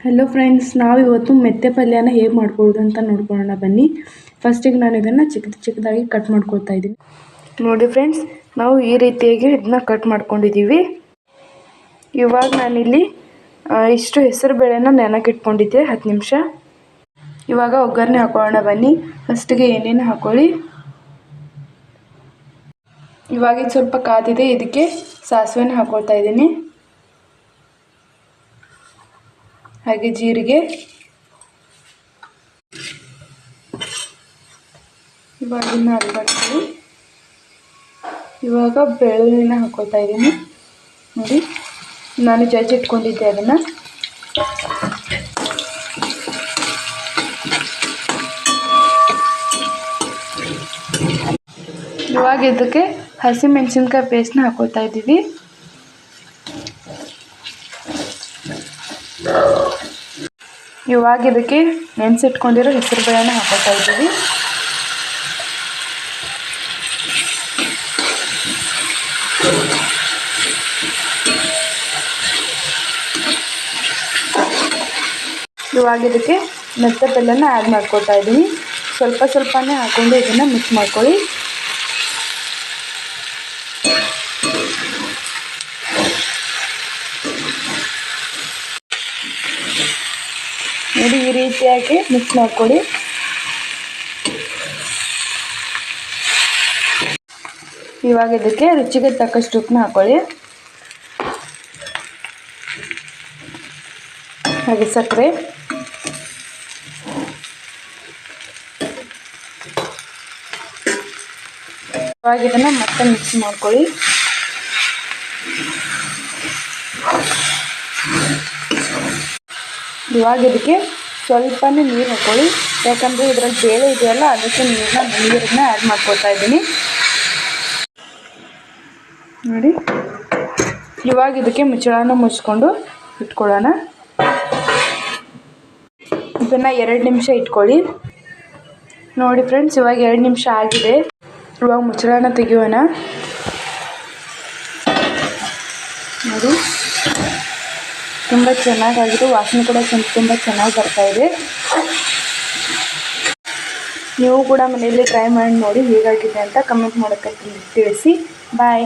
Hello friends, ನಾವು ಇವತ್ತು ಮೆಂತ್ಯ ಪಲ್ಯನ ಹೇಗೆ ಮಾಡ್ಕೊಳ್ಳೋದು ಅಂತ ನೋಡ್ಕೊಳ್ಳೋಣ ಬನ್ನಿ. ಫಸ್ಟಿಗೆ ನಾನು ಇದನ್ನು ಚಿಕ್ಕದಾಗಿ ಕಟ್ ಮಾಡ್ಕೊಳ್ತಾ ಇದ್ದೀನಿ. ನೋಡಿ ಫ್ರೆಂಡ್ಸ್, ನಾವು ಈ ರೀತಿಯಾಗಿ ಇದನ್ನ ಕಟ್ ಮಾಡ್ಕೊಂಡಿದ್ದೀವಿ. ಇವಾಗ ನಾನಿಲ್ಲಿ ಇಷ್ಟು ಹೆಸರು ಬೇಳೆನ ನೆನಕ್ಕೆ ಇಟ್ಕೊಂಡಿದ್ದೆ 10 ನಿಮಿಷ. ಇವಾಗ ಒಗ್ಗರಣೆ ಹಾಕೊಳ್ಳೋಣ ಬನ್ನಿ. ಫಸ್ಟಿಗೆ ಎಣ್ಣೆನ ಹಾಕೊಳ್ಳಿ. ಇವಾಗ ಇದು ಸ್ವಲ್ಪ ಕಾದಿದೆ, ಇದಕ್ಕೆ ಸಾಸಿವೆನ ಹಾಕೊಳ್ತಾ ಇದ್ದೀನಿ, ಹಾಗೆ ಜೀರಿಗೆ, ಇವಾಗ ಇದನ್ನ ಹಾಕ್ಕೊಳ್ತೀವಿ. ಇವಾಗ ಬೆಳ್ಳುಳ್ಳಿನ ಹಾಕೊಳ್ತಾ ಇದ್ದೀನಿ. ನೋಡಿ, ನಾನು ಜಜ್ಜಿಟ್ಕೊಂಡಿದ್ದೆ ಅದನ್ನು. ಇವಾಗ ಇದಕ್ಕೆ ಹಸಿಮೆಣಸಿನ್ಕಾಯಿ ಪೇಸ್ಟ್ನ ಹಾಕೊಳ್ತಾ ಇದ್ದೀವಿ. ಇವಾಗ ಇದಕ್ಕೆ ನೆನೆಸಿಟ್ಕೊಂಡಿರೋ ಹೆಸರು ಬೇಳೆನ ಹಾಕೊಳ್ತಾ ಇದ್ದೀವಿ. ಇವಾಗ ಇದಕ್ಕೆ ಮೆಂತ್ಯ ಪಲ್ಯನ ಆ್ಯಡ್ ಮಾಡ್ಕೊಳ್ತಾ ಇದ್ದೀನಿ. ಸ್ವಲ್ಪನೇ ಹಾಕ್ಕೊಂಡು ಇದನ್ನು ಮಿಕ್ಸ್ ಮಾಡ್ಕೊಳ್ಳಿ. ನೋಡಿ, ಈ ರೀತಿಯಾಗಿ ಮಿಕ್ಸ್ ಮಾಡ್ಕೊಳ್ಳಿ. ಇವಾಗ ಇದಕ್ಕೆ ರುಚಿಗೆ ತಕ್ಕಷ್ಟು ಉಪ್ಪನ್ನ ಹಾಕೊಳ್ಳಿ, ಹಾಗೆ ಸಕ್ಕರೆ, ಇವಾಗ ಇದನ್ನು ಮತ್ತೆ ಮಿಕ್ಸ್ ಮಾಡ್ಕೊಳ್ಳಿ. ಇವಾಗ ಇದಕ್ಕೆ ಸ್ವಲ್ಪನೇ ನೀರು ಹಾಕೊಳ್ಳಿ, ಯಾಕಂದರೆ ಇದರಲ್ಲಿ ಬೇಳೆ ಇದೆಯಲ್ಲ, ಅದಕ್ಕೆ ನೀರನ್ನ ಆ್ಯಡ್ ಮಾಡ್ಕೊಳ್ತಾ ಇದ್ದೀನಿ. ನೋಡಿ, ಇವಾಗ ಇದಕ್ಕೆ ಮುಚ್ಚಳನ ಮುಚ್ಕೊಂಡು ಇಟ್ಕೊಳ್ಳೋಣ. ಇದನ್ನು 2 ನಿಮಿಷ ಇಟ್ಕೊಳ್ಳಿ. ನೋಡಿ ಫ್ರೆಂಡ್ಸ್, ಇವಾಗ 2 ನಿಮಿಷ ಆಗಿದೆ. ಇವಾಗ ಮುಚ್ಚಳನ ತೆಗೆಯೋಣ. ನೋಡಿ, ತುಂಬ ಚೆನ್ನಾಗಾಗಿದ್ದು, ವಾಸನೆ ಕೂಡ ತುಂಬ ಚೆನ್ನಾಗಿ ಬರ್ತಾಯಿದೆ. ನೀವು ಕೂಡ ಮನೆಯಲ್ಲಿ ಟ್ರೈ ಮಾಡಿ ನೋಡಿ ಹೇಗಾಗಿದೆ ಅಂತ ಕಮೆಂಟ್ ಮಾಡೋಕ್ಕೆ ತಿಳಿಸಿ. ಬಾಯ್.